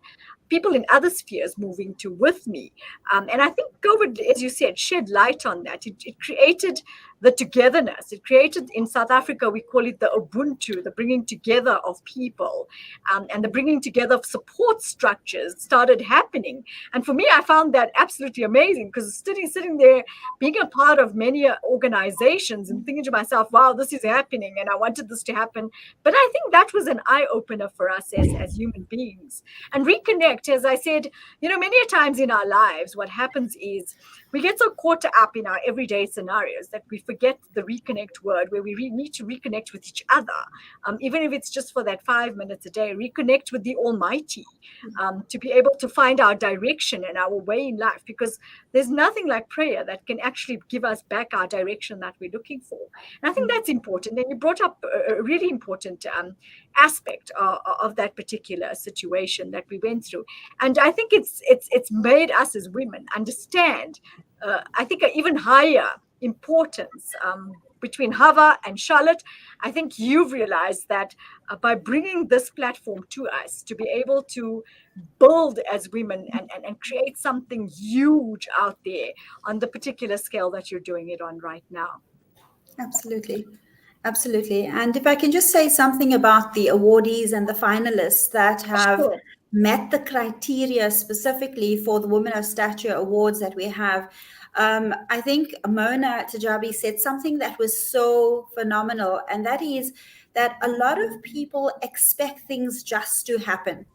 Speaker 1: people in other spheres moving to with me? And I think COVID, as you said, shed light on that. It created the togetherness. It created, in South Africa, we call it the Ubuntu, the bringing together of people, and the bringing together of support structures started happening. And for me, I found that absolutely amazing, because sitting there, being a part of many organizations and thinking to myself, wow, this is happening and I wanted this to happen. But I think that was an eye-opener for us as human beings. And reconnect, as I said, many a times in our lives, what happens is we get so caught up in our everyday scenarios that we forget the reconnect word, where we need to reconnect with each other. Even if it's just for that 5 minutes a day, reconnect with the Almighty, to be able to find our direction and our way in life, because there's nothing like prayer that can actually give us back our direction that we're looking for. And I think that's important. And you brought up a really important aspect of that particular situation that we went through. And I think it's made us as women understand, I think, an even higher importance between Hava and Charlotte. I think you've realized that by bringing this platform to us, to be able to build as women and create something huge out there on the particular scale that you're doing it on right now.
Speaker 3: Absolutely. Absolutely. And if I can just say something about the awardees and the finalists that have met the criteria specifically for the Woman of Stature Awards that we have. I think Mona Tajabi said something that was so phenomenal, and that is that a lot of people expect things just to happen.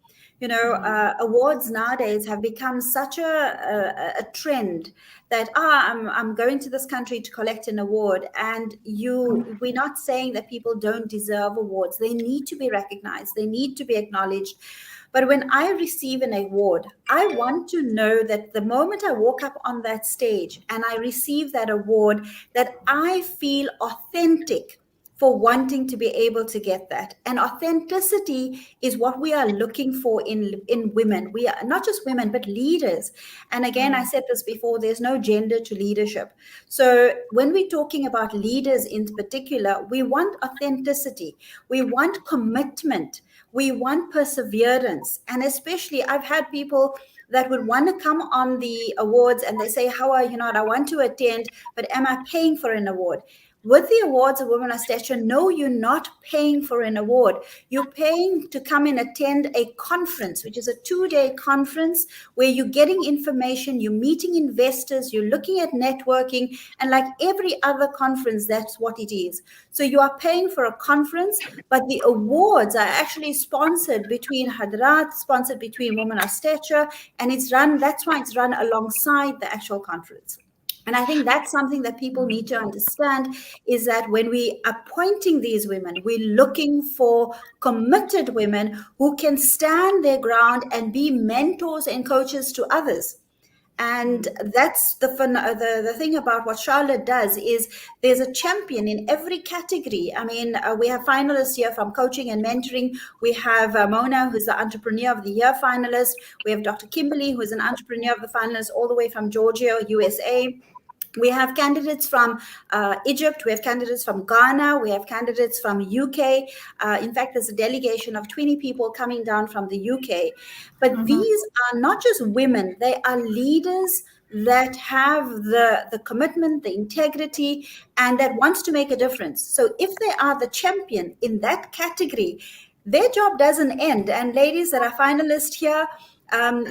Speaker 3: Awards nowadays have become such a trend that I'm going to this country to collect an award, and we're not saying that people don't deserve awards. They need to be recognized. They need to be acknowledged. But when I receive an award, I want to know that the moment I walk up on that stage and I receive that award, that I feel authentic for wanting to be able to get that. And authenticity is what we are looking for in women. We are not just women, but leaders. And again, I said this before, there's no gender to leadership. So when we're talking about leaders in particular, we want authenticity. We want commitment. We want perseverance. And especially, I've had people that would want to come on the awards and they say, Hawa, I want to attend, but am I paying for an award? With the awards of Women of Stature, no, you're not paying for an award. You're paying to come and attend a conference, which is a 2-day conference where you're getting information, you're meeting investors, you're looking at networking, and like every other conference, that's what it is. So you are paying for a conference, but the awards are actually sponsored between Hyderabad, sponsored between Women of Stature, and that's why it's run alongside the actual conference. And I think that's something that people need to understand, is that when we are appointing these women, we're looking for committed women who can stand their ground and be mentors and coaches to others. And that's the thing about what Charlotte does, is there's a champion in every category. I mean, we have finalists here from coaching and mentoring. We have Mona, who's the Entrepreneur of the Year finalist. We have Dr. Kimberly, who's an Entrepreneur of the finalist, all the way from Georgia, USA. We have candidates from Egypt, we have candidates from Ghana, we have candidates from UK. In fact, there's a delegation of 20 people coming down from the UK. But these are not just women, they are leaders that have the commitment, the integrity, and that wants to make a difference. So if they are the champion in that category, their job doesn't end. And ladies that are finalists here,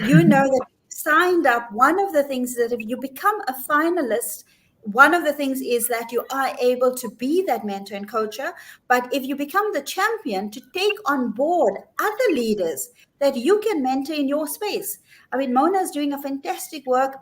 Speaker 3: you know that signed up, one of the things that if you become a finalist, one of the things is that you are able to be that mentor and coacher, but if you become the champion to take on board other leaders that you can mentor in your space. I mean, Mona is doing a fantastic work.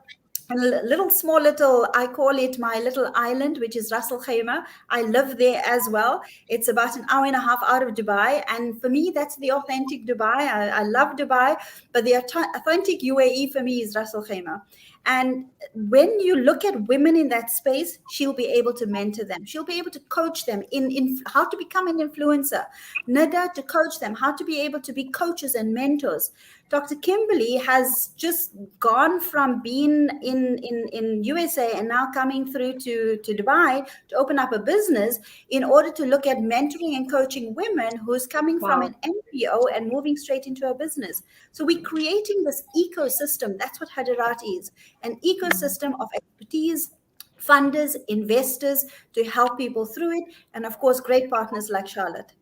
Speaker 3: A little, I call it my little island, which is Ras Al Khaimah. I live there as well. It's about an hour and a half out of Dubai. And for me, that's the authentic Dubai. I love Dubai, but the authentic UAE for me is Ras Al Khaimah. And when you look at women in that space, she'll be able to mentor them. She'll be able to coach them in how to become an influencer. Nada to coach them, how to be able to be coaches and mentors. Dr. Kimberly has just gone from being in USA and now coming through to Dubai to open up a business in order to look at mentoring and coaching women who's coming from an NPO and moving straight into a business. So we're creating this ecosystem. That's what Hadarat is, an ecosystem of expertise, funders, investors to help people through it. And of course, great partners like Charlotte.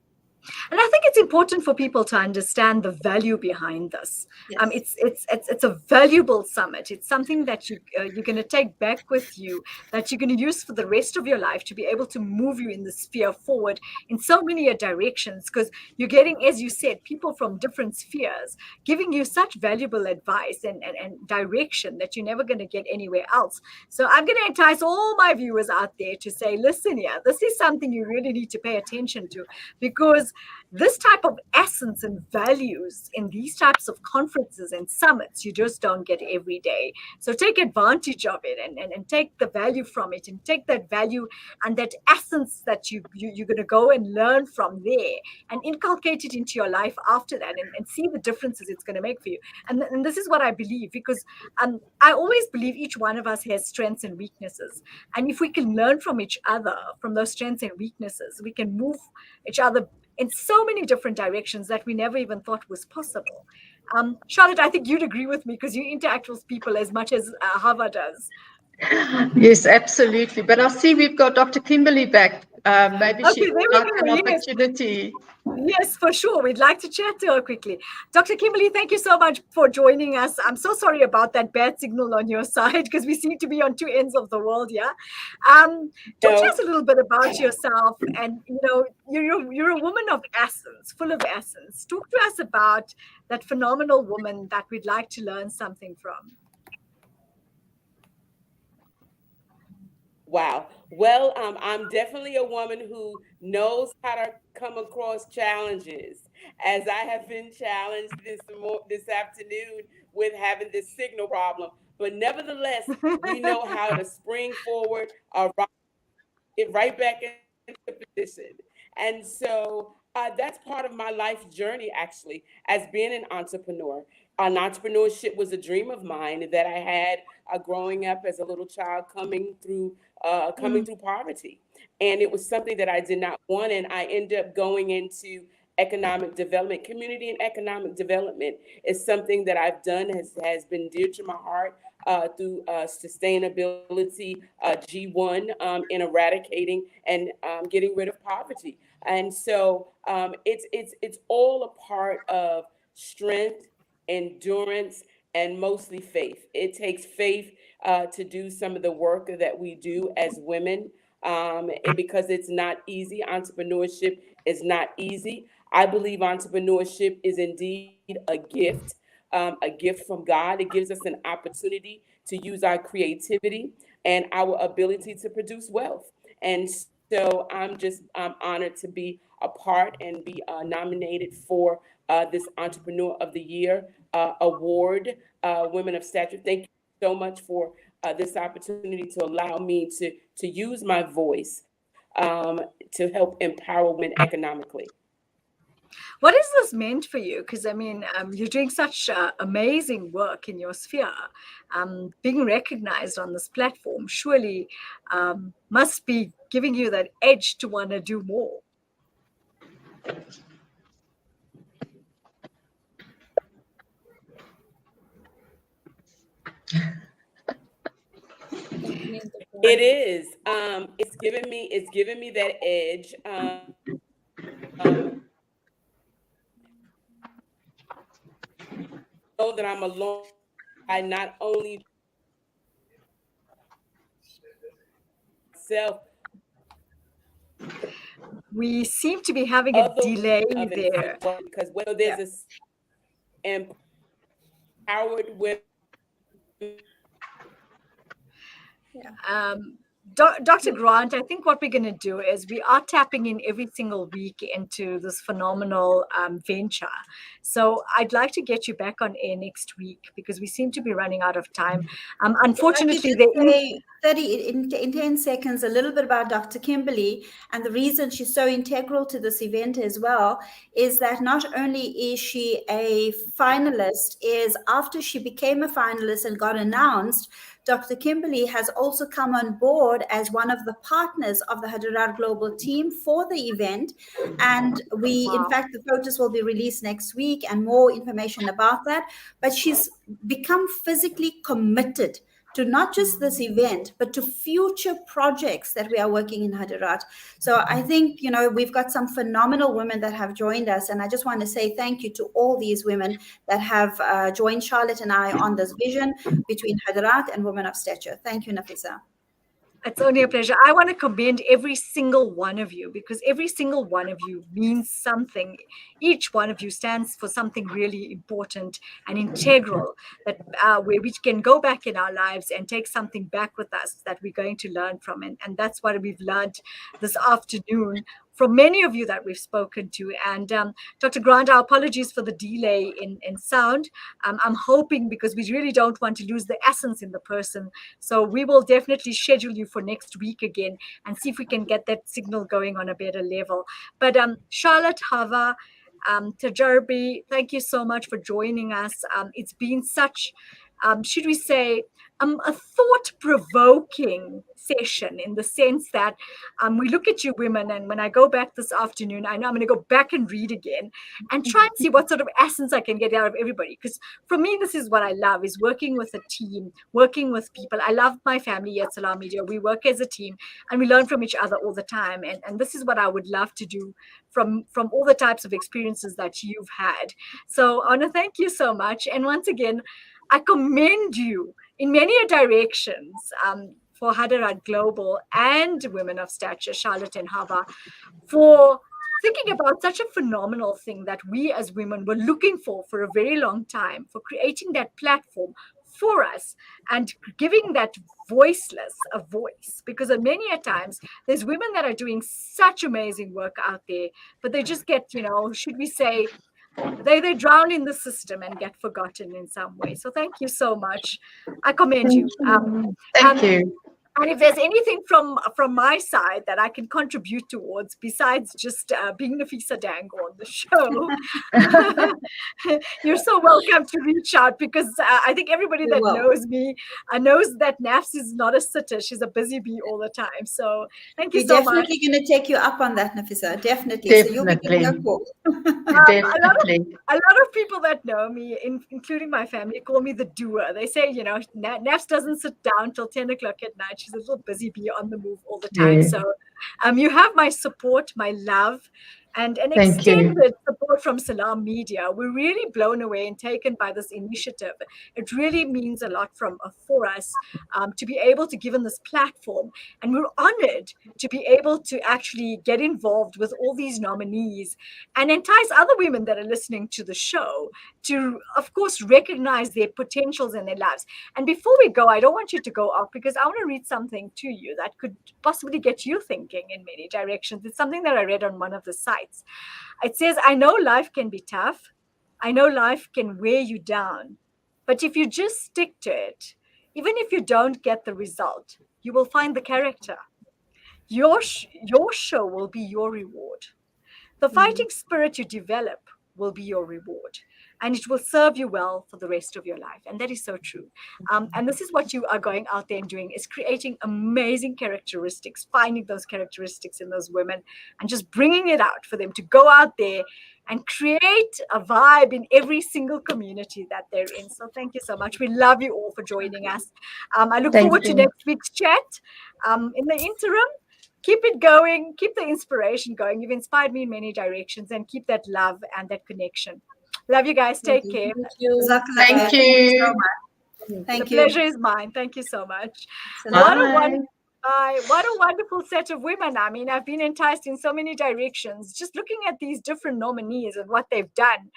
Speaker 1: And I think it's important for people to understand the value behind this.
Speaker 3: Yes.
Speaker 1: It's a valuable summit. It's something that you're going to take back with you, that you're going to use for the rest of your life to be able to move you in the sphere forward in so many directions. Because you're getting, as you said, people from different spheres giving you such valuable advice and direction that you're never going to get anywhere else. So I'm going to entice all my viewers out there to say, listen here, this is something you really need to pay attention to, because this type of essence and values in these types of conferences and summits, you just don't get every day. So take advantage of it and take the value from it, and take that value and that essence that you're going to go and learn from there and inculcate it into your life after that, and see the differences it's going to make for you. And this is what I believe, because I always believe each one of us has strengths and weaknesses. And if we can learn from each other, from those strengths and weaknesses, we can move each other in so many different directions that we never even thought was possible. Charlotte, I think you'd agree with me because you interact with people as much as Hava does.
Speaker 4: Yes, absolutely. But I see we've got Dr. Kimberly back. Maybe she's got an opportunity.
Speaker 1: Yes, for sure. We'd like to chat to her quickly. Dr. Kimberly, thank you so much for joining us. I'm so sorry about that bad signal on your side, because we seem to be on two ends of the world, yeah? Talk to us a little bit about yourself. And, you're a woman of essence, full of essence. Talk to us about that phenomenal woman that we'd like to learn something from.
Speaker 5: Wow. Well, I'm definitely a woman who knows how to come across challenges, as I have been challenged this afternoon with having this signal problem. But nevertheless, we know how to spring forward, get right back into position. And so that's part of my life journey, actually, as being an entrepreneur. Entrepreneurship was a dream of mine that I had growing up as a little child, coming through poverty. And it was something that I did not want. And I ended up going into economic development. Community and economic development is something that I've done, has been dear to my heart through sustainability, G1, in eradicating and getting rid of poverty. And so it's all a part of strength, endurance, and mostly faith. It takes faith to do some of the work that we do as women, because it's not easy. Entrepreneurship is not easy. I believe entrepreneurship is indeed a gift from God. It gives us an opportunity to use our creativity and our ability to produce wealth. And so I'm honored to be a part and be nominated for this Entrepreneur of the Year award, Women of Stature. Thank you so much for this opportunity to allow me to use my voice to help empower women economically.
Speaker 1: What has this meant for you? Because, you're doing such amazing work in your sphere. Being recognized on this platform surely must be giving you that edge to want to do more.
Speaker 5: It is. It's given me that edge. Know that I'm alone. I not only itself.
Speaker 1: We seem to be having a delay there.
Speaker 5: Because when there's empowered women.
Speaker 1: Dr. Grant, I think what we're going to do is we are tapping in every single week into this phenomenal venture. So I'd like to get you back on air next week because we seem to be running out of time. Unfortunately,
Speaker 3: say 10 seconds a little bit about Dr. Kimberly, and the reason she's so integral to this event as well is that not only is she a finalist, is after she became a finalist and got announced, Dr. Kimberly has also come on board as one of the partners of the Hyderabad Global team for the event. And in fact, the photos will be released next week and more information about that. But she's become physically committed to not just this event, but to future projects that we are working in Hyderabad. So I think, we've got some phenomenal women that have joined us. And I just want to say thank you to all these women that have joined Charlotte and I on this vision between Hyderabad and Women of Stature. Thank you, Nafeesa.
Speaker 1: It's only a pleasure. I want to commend every single one of you because every single one of you means something. Each one of you stands for something really important and integral that where we can go back in our lives and take something back with us that we're going to learn from. And that's what we've learned this afternoon from many of you that we've spoken to. And Dr. Grant, our apologies for the delay in sound. I'm hoping because we really don't want to lose the essence in the person. So we will definitely schedule you for next week again and see if we can get that signal going on a better level. But Charlotte, Hava, Tajarbi, thank you so much for joining us. It's been such, should we say, a thought-provoking session in the sense that we look at you women, and when I go back this afternoon, I know I'm going to go back and read again and try and see what sort of essence I can get out of everybody. Because for me, this is what I love, is working with a team, working with people. I love my family at Salam Media. We work as a team and we learn from each other all the time. And this is what I would love to do from all the types of experiences that you've had. So I want to thank you so much. And once again, I commend you in many directions for Hyderabad Global and Women of Stature, Charlotte and Hava, for thinking about such a phenomenal thing that we as women were looking for a very long time, for creating that platform for us and giving that voiceless a voice. Because many a times there's women that are doing such amazing work out there, but they just get, should we say, they drown in the system and get forgotten in some way. So thank you so much. I commend you.
Speaker 16: Thank you.
Speaker 1: And if there's anything from my side that I can contribute towards, besides just being Nafeesa Dangor on the show, you're so welcome to reach out because I think everybody that knows me knows that Nafs is not a sitter. She's a busy bee all the time. So thank you so much.
Speaker 3: We're definitely going to take you up on that, Nafeesa. Definitely. So you'll be getting a call.
Speaker 16: Definitely.
Speaker 1: A lot of people that know me, including my family, call me the doer. They say, Nafs doesn't sit down till 10 o'clock at night. She's a little busy bee on the move all the time.
Speaker 16: Yeah.
Speaker 1: So you have my support, my love, and an extended support from Salam Media. We're really blown away and taken by this initiative. It really means a lot for us to be able to give them this platform. And we're honored to be able to actually get involved with all these nominees and entice other women that are listening to the show to, of course, recognize their potentials in their lives. And before we go, I don't want you to go off because I want to read something to you that could possibly get you thinking in many directions. It's something that I read on one of the sites. It says, I know life can be tough. I know life can wear you down. But if you just stick to it, even if you don't get the result, you will find the character. Your show will be your reward. The fighting spirit you develop will be your reward. And it will serve you well for the rest of your life. And that is so true. And this is what you are going out there and doing, is creating amazing characteristics, finding those characteristics in those women and just bringing it out for them to go out there and create a vibe in every single community that they're in. So thank you so much. We love you all for joining us. I look forward to next week's chat. In the interim, keep it going, keep the inspiration going. You've inspired me in many directions, and keep that love and that connection. Love you guys. Take care.
Speaker 16: Thank you.
Speaker 3: Thank
Speaker 1: the
Speaker 3: you.
Speaker 1: pleasure is mine. Thank you so much.
Speaker 3: Bye.
Speaker 1: What a wonderful set of women. I mean, I've been enticed in so many directions. Just looking at these different nominees and what they've done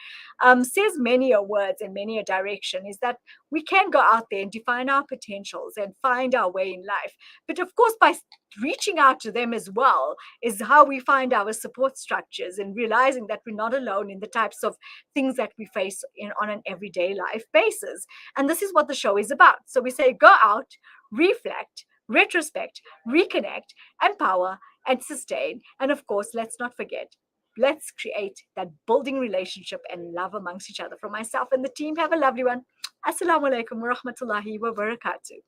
Speaker 1: says many a words and many a direction, is that we can go out there and define our potentials and find our way in life. But of course, by reaching out to them as well is how we find our support structures and realizing that we're not alone in the types of things that we face on an everyday life basis. And this is what the show is about. So we say, go out, reflect, retrospect, reconnect, empower, and sustain. And of course, let's not forget, let's create that building relationship and love amongst each other. From myself and the team, have a lovely one. Assalamu alaikum wa rahmatullahi wa barakatuh.